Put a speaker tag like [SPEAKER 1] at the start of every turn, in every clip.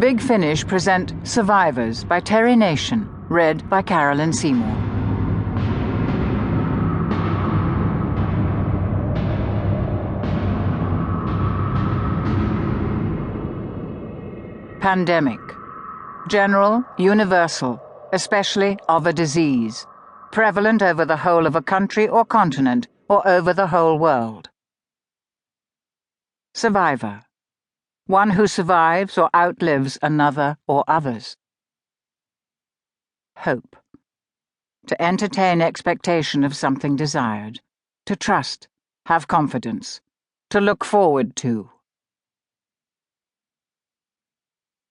[SPEAKER 1] Big Finish present Survivors by Terry Nation, read by Carolyn Seymour. Pandemic. General, universal, especially of a disease, prevalent over the whole of a country or continent or over the whole world. Survivor. One who survives or outlives another or others. Hope. To entertain expectation of something desired. To trust, have confidence. To look forward to.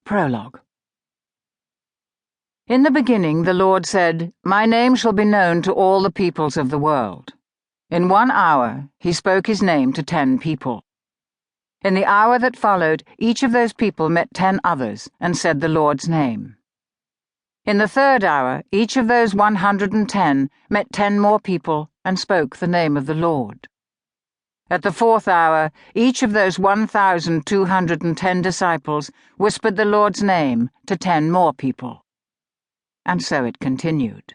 [SPEAKER 1] Prologue. In the beginning the Lord said, "My name shall be known to all the peoples of the world." In 1 hour he spoke his name to 10 people. In the hour that followed, each of those people met 10 others and said the Lord's name. In the 3rd hour, each of those 110 met 10 more people and spoke the name of the Lord. At the 4th hour, each of those 1,210 disciples whispered the Lord's name to 10 more people. And so it continued.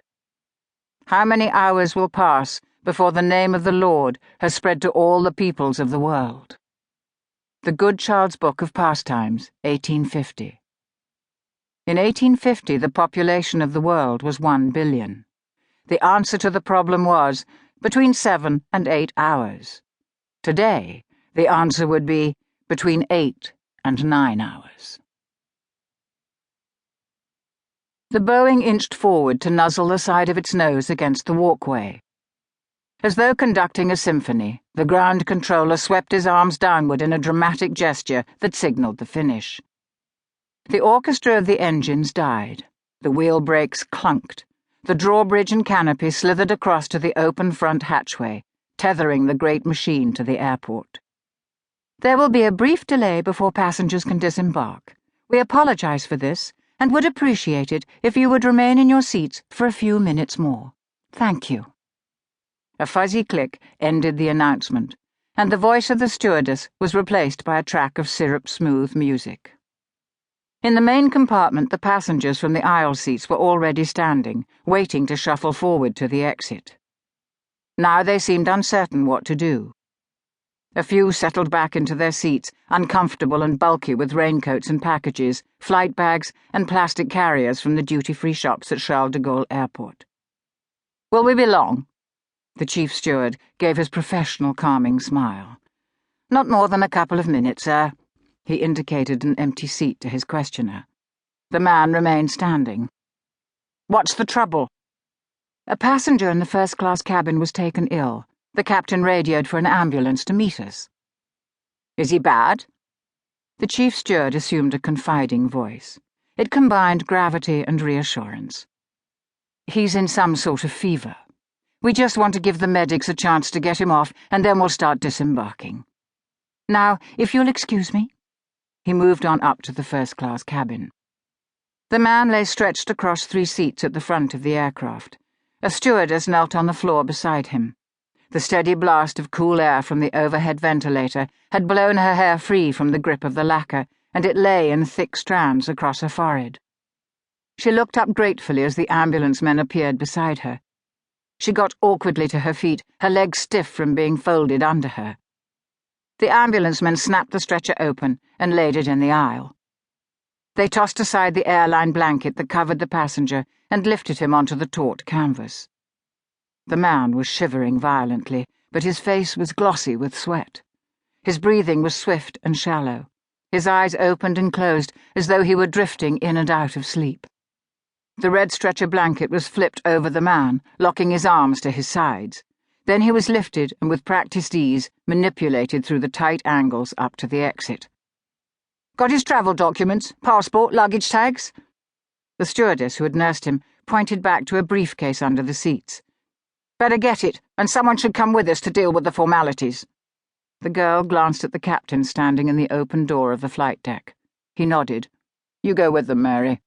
[SPEAKER 1] How many hours will pass before the name of the Lord has spread to all the peoples of the world? The Good Child's Book of Pastimes, 1850. In 1850, the population of the world was 1 billion. The answer to the problem was between 7 and 8 hours. Today, the answer would be between 8 and 9 hours. The Boeing inched forward to nuzzle the side of its nose against the walkway. As though conducting a symphony, the ground controller swept his arms downward in a dramatic gesture that signaled the finish. The orchestra of the engines died. The wheel brakes clunked. The drawbridge and canopy slithered across to the open front hatchway, tethering the great machine to the airport. There will be a brief delay before passengers can disembark. We apologize for this and would appreciate it if you would remain in your seats for a few minutes more. Thank you. A fuzzy click ended the announcement, and the voice of the stewardess was replaced by a track of syrup-smooth music. In the main compartment, the passengers from the aisle seats were already standing, waiting to shuffle forward to the exit. Now they seemed uncertain what to do. A few settled back into their seats, uncomfortable and bulky with raincoats and packages, flight bags, and plastic carriers from the duty-free shops at Charles de Gaulle Airport. "Will we be long?" The chief steward gave his professional calming smile. "Not more than a couple of minutes, sir." He indicated an empty seat to his questioner. The man remained standing. "What's the trouble?" "A passenger in the first-class cabin was taken ill. The captain radioed for an ambulance to meet us." "Is he bad?" The chief steward assumed a confiding voice. It combined gravity and reassurance. "He's in some sort of fever. We just want to give the medics a chance to get him off, and then we'll start disembarking. Now, if you'll excuse me." He moved on up to the first-class cabin. The man lay stretched across 3 seats at the front of the aircraft. A stewardess knelt on the floor beside him. The steady blast of cool air from the overhead ventilator had blown her hair free from the grip of the lacquer, and it lay in thick strands across her forehead. She looked up gratefully as the ambulance men appeared beside her. She got awkwardly to her feet, her legs stiff from being folded under her. The ambulancemen snapped the stretcher open and laid it in the aisle. They tossed aside the airline blanket that covered the passenger and lifted him onto the taut canvas. The man was shivering violently, but his face was glossy with sweat. His breathing was swift and shallow. His eyes opened and closed as though he were drifting in and out of sleep. The red stretcher blanket was flipped over the man, locking his arms to his sides. Then he was lifted and with practiced ease manipulated through the tight angles up to the exit. "Got his travel documents, passport, luggage tags?" The stewardess who had nursed him pointed back to a briefcase under the seats. "Better get it, and someone should come with us to deal with the formalities." The girl glanced at the captain standing in the open door of the flight deck. He nodded. "You go with them, Mary."